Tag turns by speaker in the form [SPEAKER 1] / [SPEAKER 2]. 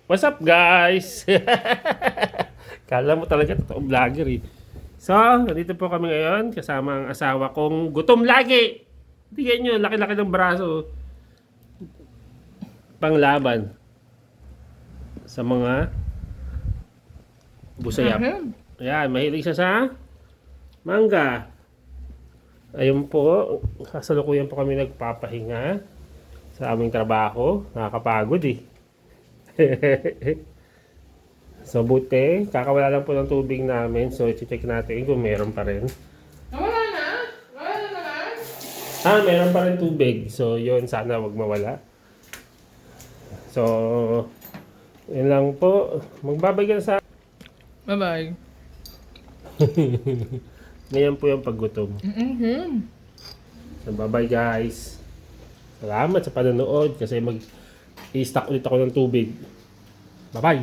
[SPEAKER 1] What's up guys? Kala mo talaga totoong vlogger eh. So, nandito po kami ngayon kasama ang asawa kong gutom lagi. Tingnan nyo, laki-laki ng braso. Panglaban sa mga busayap. Ayan, mahilig siya sa mangga. Ayun po, kasalukuyan po kami nagpapahinga sa aming trabaho. Nakakapagod eh. So buti, kakawala lang po ng tubig namin. So i-check natin kung meron pa rin.
[SPEAKER 2] Nawala na? Wala na naman?
[SPEAKER 1] Meron pa rin tubig. So yun, sana wag mawala. So, yun lang po. Magbabay ka na sa...
[SPEAKER 2] Bye-bye.
[SPEAKER 1] Ngayon po yung paggutom. So bye-bye guys. Salamat sa panonood kasi mag-i-stock ulit ako ng tubig. Bye-bye!